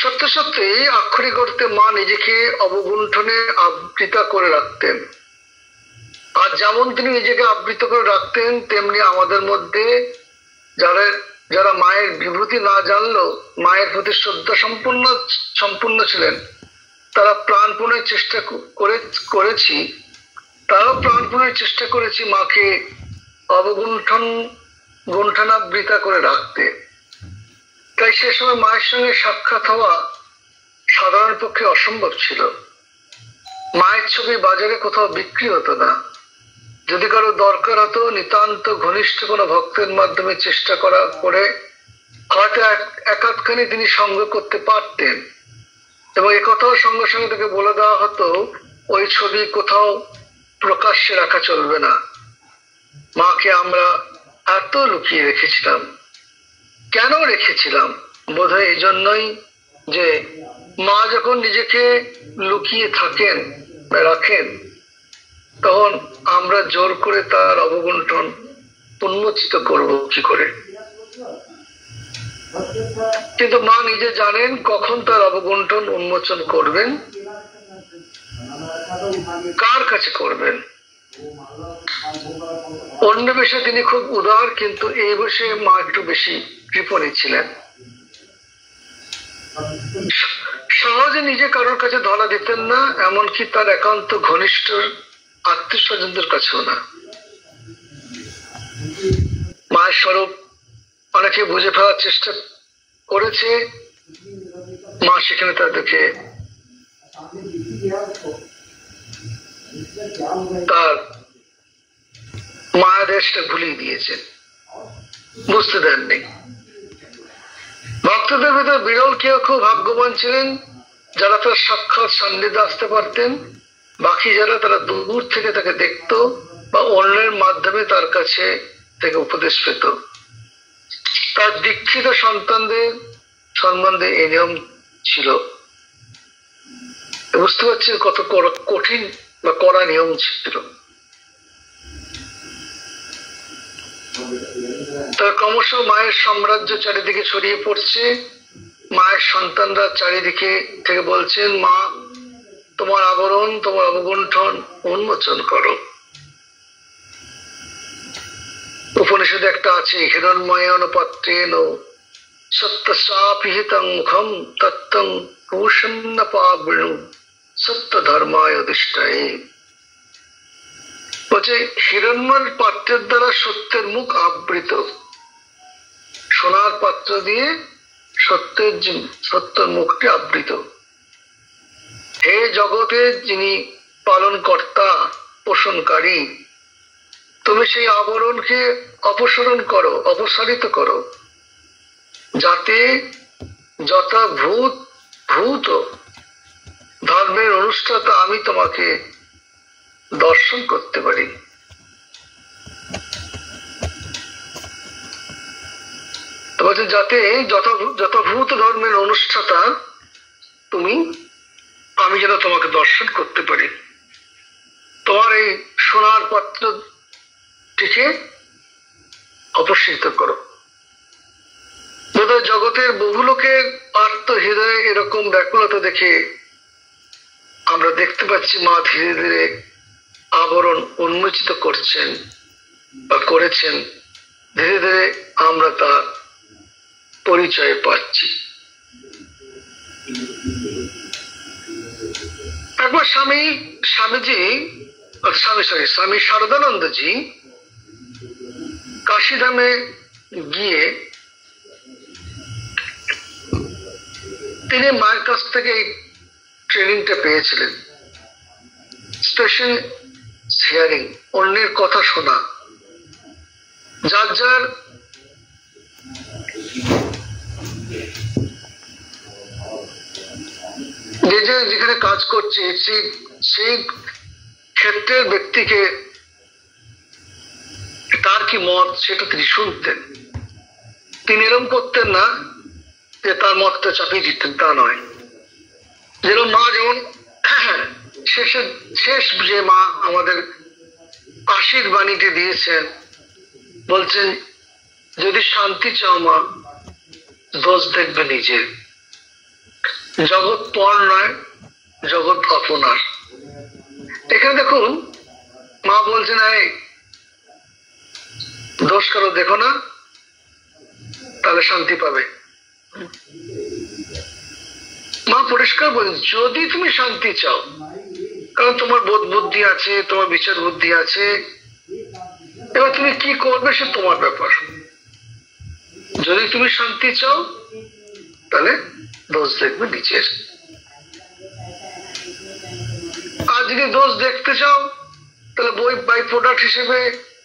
সত্য সত্যি আক্ষরিক অর্থে মা নিজেকে অবগুণ্ঠনে আবৃতা করে রাখতেন। আর যেমন তিনি নিজেকে আবৃত করে রাখতেন, তেমনি আমাদের মধ্যে যারা মায়ের বিভূতি না জানলো, মায়ের প্রতি শ্রদ্ধা সম্পূর্ণ ছিলেন, তারা প্রাণপণের চেষ্টা করেছি মাকে গুণ্ঠনাবৃতা করে রাখতে। তাই সে সময় মায়ের সঙ্গে সাক্ষাৎ হওয়া সাধারণ পক্ষে অসম্ভব ছিল। মায়ের ছবি বাজারে কোথাও বিক্রি হতো না। যদি কারো দরকার হতো, নিতান্ত ঘনিষ্ঠ কোনো ভক্তের মাধ্যমে চেষ্টা করে হয়তো একাধখানি তিনি সঙ্গ করতে পারতেন, এবং একথাও সঙ্গে সঙ্গে তাকে বলে দেওয়া হতো ওই ছবি কোথাও প্রকাশ্যে রাখা চলবে না। মাকে আমরা এত লুকিয়ে রেখেছিলাম। কেন রেখেছিলাম? বোধহয় এই জন্যই যে মা যখন নিজেকে লুকিয়ে থাকেন বা রাখেন, তখন আমরা জোর করে তার অবগুণ্ঠন উন্মোচিত করব কি করে? কিন্তু মা নিজে জানেন কখন তার অবগুণ্ঠন উন্মোচন করবেন, কার কাছে করবেন। অন্য বিষয়ে তিনি খুব উদার, কিন্তু এই বিষয়ে মা একটু বেশি কৃপণী ছিলেন। সহজে নিজে কারোর কাছে ধরা দিতেন না, এমনকি তার একান্ত ঘনিষ্ঠ আত্মীয় স্বজনদের কাছেও না। মায়ের স্বরূপ অনেকে বুঝে ফেলার চেষ্টা করেছে, মা সেখানে তাদেরকে তার মায়াদেশটা ভুলিয়ে দিয়েছেন, বুঝতে দেননি। ভক্তদের ভিতরে বিরল কেউ খুব ভাগ্যবান ছিলেন যারা তার সাক্ষাৎ সান্নিধ্যে আসতে পারতেন। বাকি যারা তারা দূর থেকে তাকে দেখত বা অন্যের মাধ্যমে তার কাছে থেকে উপদেশ পেত। তার দীক্ষিত সন্তানদের সম্বন্ধে এই নিয়ম ছিল। বুঝতে পারছি কত কঠিন বা কড়া নিয়ম ছিল। তার ক্রমশ মায়ের সাম্রাজ্য চারিদিকে ছড়িয়ে পড়ছে। মায়ের সন্তানরা চারিদিকে থেকে বলছেন, মা তোমার আবরণ, তোমার অবগুণ্ঠন উন্মোচন করো। উপনিষদে একটা আছে, হিরণ্ময়েন পাত্রেণ সত্যসাপিহিতং মুখম তত্ত্বং পুরুষন্ন পাবৃণু সত্য ধর্মায় অধিষ্ঠায়ে। বলছে হিরণ্ময়ের পাত্রের দ্বারা সত্যের মুখ আবৃত। সোনার পাত্র দিয়ে সত্যের মুখটি আবৃত। হে জগতের যিনি পালন কর্তা, পোষণকারী, তুমি সেই আবরণকে অপসারণ করো, অপসারিত করো, যাতে যথাভূত ধর্মের অনুষ্ঠানটা আমি তোমাকে দর্শন করতে পারি। বলছে যাতে যথাভূত ধর্মের অনুষ্ঠানটা আমি যেন তোমাকে দর্শন করতে পারি। তোমার এই সোনার পাত্রটিকে অপসৃত করো। বোধহয় জগতের বহু লোকের আর্ত হৃদয়ে এরকম ব্যাকুলতা দেখে আমরা দেখতে পাচ্ছি মা ধীরে ধীরে আবরণ উন্মোচিত করছেন বা করেছেন। ধীরে ধীরে আমরা তার পরিচয় পাচ্ছি। একবার স্বামী শারদানন্দজি কাশীধামে গিয়ে তিনি মায়ের কাছ থেকে এই ট্রেনিংটা পেয়েছিলেন। স্পেশাল হিয়ারিং, অন্যের কথা শোনা, যার যার যে যেখানে কাজ করছে সেই ক্ষেত্রের ব্যক্তিকে তার কি মত সেটা তিনি শুনতেন। তিনি এরকম করতেন না যে তার মতটা চাপিয়ে দিতেন, তা নয়। যেরকম মা, যেমন শেষ যে মা আমাদের আশীর্বাণীতে দিয়েছেন, বলছেন যদি শান্তি চাও মা, দোষ দেখবে নিজের। জগৎ পর নয়, জগৎ আপনার। এখানে দেখুন মা বলছেন, দোষ কারো দেখো না, তাহলে শান্তি পাবে। মা পরিষ্কার বলেন, যদি তুমি শান্তি চাও, কারণ তোমার বোধ বুদ্ধি আছে, তোমার বিচার বুদ্ধি আছে, এবার তুমি কি করবে সে তোমার ব্যাপার। যদি তুমি শান্তি চাও তাহলে দোষ দেখবে নিজের। আর যদি দোষ দেখতে চাও তাহলে বাই প্রোডাক্ট হিসেবে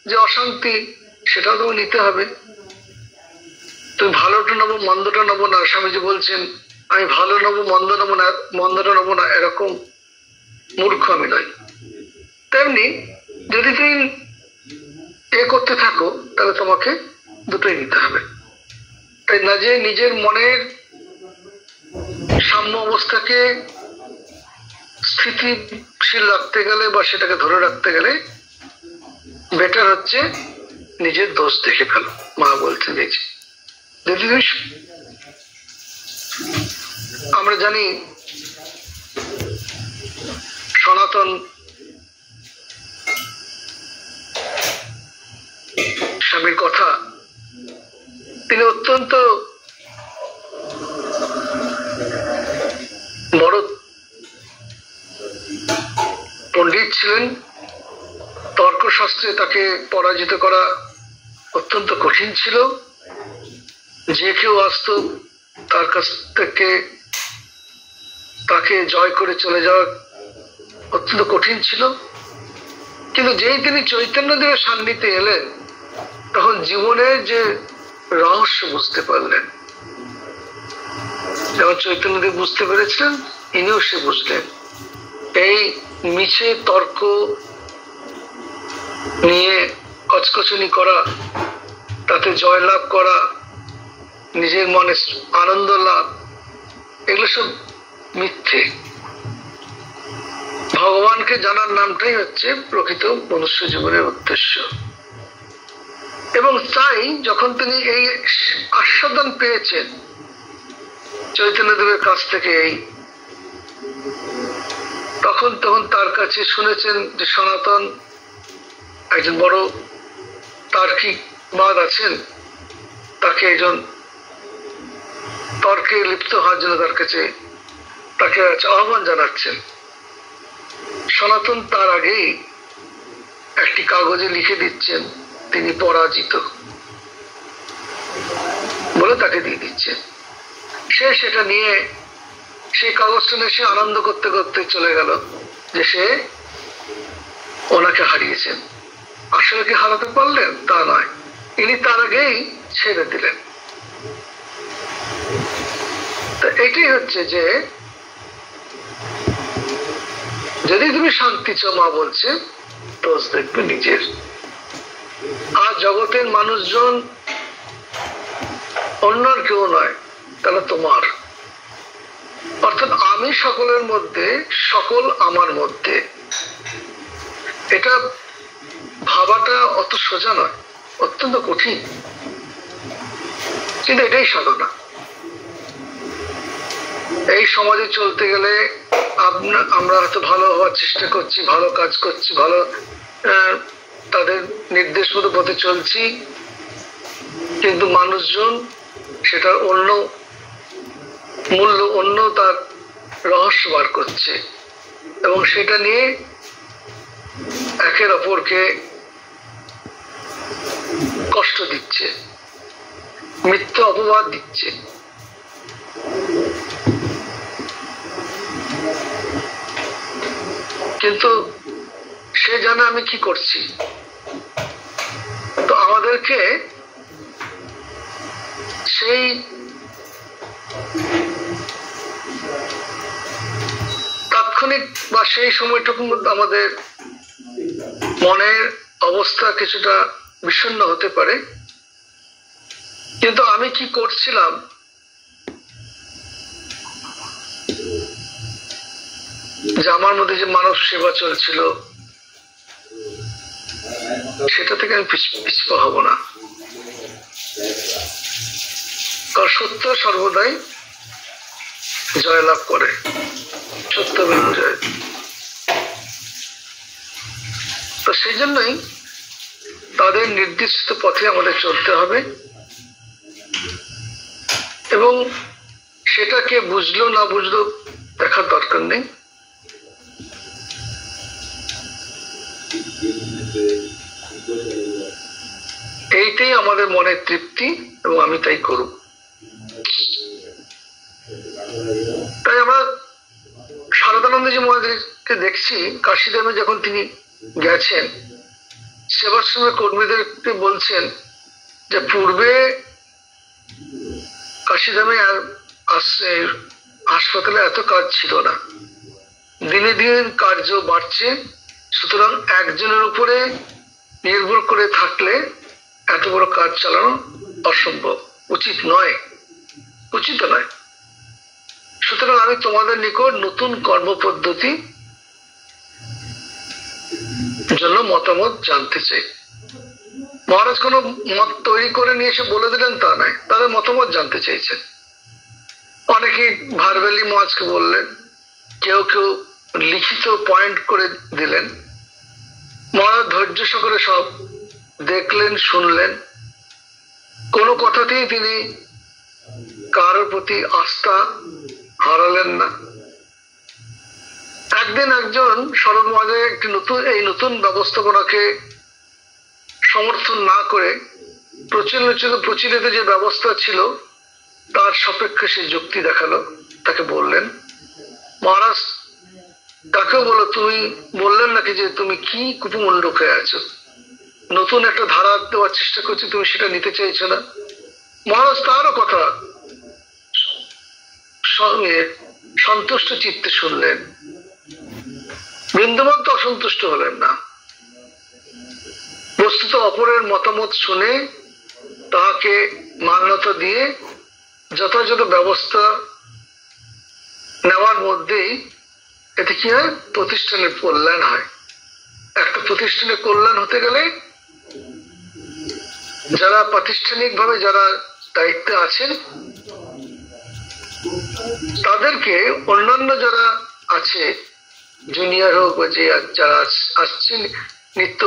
যে অশান্তি, সেটাও তোমাকে নিতে হবে। তুমি ভালোটা নেবো, মন্দটা নেবো না। স্বামীজি বলছেন, আমি ভালো নেবো, মন্দ নেবো না, মন্দটা নেবো না, এরকম মূর্খ আমি নই। তেমনি যদি তুমি করতে থাকো তাহলে তোমাকে দুটোই নিতে হবে। তাই না যে নিজের মনের সাম্য অবস্থাকে স্থিতিশীল রাখতে গেলে বা সেটাকে ধরে রাখতে গেলে বেটার হচ্ছে নিজের দোষ দেখে ফেলো। মা বলতে দিয়েছে যদি তুমি, আমরা জানি সনাতন স্বামীর কথা, তিনি অত্যন্ত বড় পণ্ডিত ছিলেন। তর্কশাস্ত্রে তাকে পরাজিত করা অত্যন্ত কঠিন ছিল। যে কেউ আসত তার কাছ থেকে তাকে জয় করে চলে যাওয়া অত্যন্ত কঠিন ছিল। কিন্তু যেই তিনি চৈতন্যদেবের সান্নিধ্যে এলেন তখন জীবনের যে রহস্য বুঝতে পারলেন। যেমন চৈতন্যদেব বুঝতে পেরেছিলেন, ইনিও সে বুঝলেন। এই মিছে তর্ক নিয়ে কচকচনি করা, তাতে জয়লাভ করা, নিজের মনে আনন্দ লাভ, এগুলো সব মিথ্যে। ভগবানকে জানার নামটাই হচ্ছে প্রকৃত মনুষ্য জীবনের উদ্দেশ্য। এবং তাই যখন তিনি এই আস্বাদন পেয়েছেন চৈতন্যদেবের কাছ থেকে, তখন তার কাছে শুনেছেন যে সনাতন একজন বড় তার্কিকবাদ আছেন, তাকে একজন তর্কে লিপ্ত হওয়ার জন্য তাকে আহ্বান জানাচ্ছেন। সনাতন তার আগেই একটি কাগজে লিখে দিচ্ছেন তিনি পরাজিত বলে তাকে দিয়ে দিচ্ছেন। সে সেটা নিয়ে সেই কাগজটা নিয়ে সে আনন্দ করতে করতে চলে গেল যে সে ওনাকে হারিয়েছেন। আসলে কি হারাতে পারলেন? তা নয়, ইনি তার আগেই ছেড়ে দিলেন। তা এটাই হচ্ছে যে যদি তুমি শান্তি চাও, মা বলছে, দোষ দেখবে নিজের। আর জগতের মানুষজন অন্যর কেউ নয়, তাহলে তোমার। অর্থাৎ আমি সকলের মধ্যে, সকল আমার মধ্যে। এটা ভাবাটা অত সোজা নয়, অত্যন্ত কঠিন, কিন্তু এটাই সাধনা। এই সমাজে চলতে গেলে আমরা হয়তো ভালো হওয়ার চেষ্টা করছি, ভালো কাজ করছি, ভালো তাদের নির্দেশ মতো পথে চলছি, কিন্তু মানুষজন সেটার অন্য মূল্য, অন্য তার রহস্য বার করছে এবং সেটা নিয়ে একের অপরকে কষ্ট দিচ্ছে, মিথ্যা অপবাদ দিচ্ছে। কিন্তু সে জানে আমি কি করছি। তো আমাদেরকে সেই তাৎক্ষণিক বা সেই সময়টুকুর মধ্যে আমাদের মনের অবস্থা কিছুটা বিষণ্ণ হতে পারে, কিন্তু আমি কি করছিলাম যে আমার মধ্যে যে মানব সেবা চলছিল সেটা থেকে আমি পিছপা হব না। কারণ সত্য সর্বদাই জয়লাভ করে, সত্য বিজয়। তো সেই জন্যই তাদের নির্দিষ্ট পথে আমাদের চলতে হবে এবং সেটাকে বুঝলো না বুঝলো দেখার দরকার নেই। এইটাই আমাদের মনের তৃপ্তি এবং আমি তাই করব। তাই আমরা শারদানন্দজি মহারাজকে দেখছি কাশীধামে যখন তিনি গেছেন, সেবাশ্রমের কর্মীদেরকে বলছেন যে পূর্বে কাশীধামে আসছে হাসপাতালে এত কাজ ছিল না, দিনে দিনে কার্য বাড়ছে, সুতরাং একজনের উপরে নির্ভর করে থাকলে এত বড় কাজ চালানো অসম্ভব। উচিত নয়, উচিত নয়। সুতরাং আমি তোমাদের নিকট নতুন কর্মপদ্ধতি জন্য মতামত জানতে চাই। মহারাজ কোনো মত তৈরি করে নিয়ে এসে বলে দিলেন তা নয়, তাদের মতামত জানতে চাইছেন। অনেকেই ভার্বালি মহারাজকে বললেন, কেউ কেউ লিখিত পয়েন্ট করে দিলেন। মহারাজ ধৈর্য সহকারে সব দেখলেন, শুনলেন। কোনো কথাতেই তিনি কারোর প্রতি আস্থা হারালেন না। একদিন একজন শরৎ মহারাজ একটি নতুন ব্যবস্থাপনাকে সমর্থন না করে প্রচলিত যে ব্যবস্থা ছিল তার সাপেক্ষে সে যুক্তি দেখালো, তাকে বললেন। মহারাজ তাকেও বলো, তুমি বললেন নাকি যে তুমি কি কুপমণ্ডক হয়ে আছো, নতুন একটা ধারা দেওয়ার চেষ্টা করছি, তুমি সেটা নিতে চাইছো না। মহারাজ তারও কথা সঙ্গে সন্তুষ্ট চিত্তে শুনলেন। বৃন্দাবন তো অসন্তুষ্ট হলেন না। বস্তুত অপরের মতামত শুনে তাহাকে মান্যতা দিয়ে যথাযথ ব্যবস্থা নেওয়ার মধ্যেই এতে কি হয়, প্রতিষ্ঠানের কল্যাণ হয়। একটা প্রতিষ্ঠানের কল্যাণ হতে গেলে যারা প্রাতিষ্ঠানিকভাবে যারা দায়িত্বে আছেন তাদেরকে অন্যান্য যারা আছে, জুনিয়র হোক বা যে যারা আসছেন নিত্য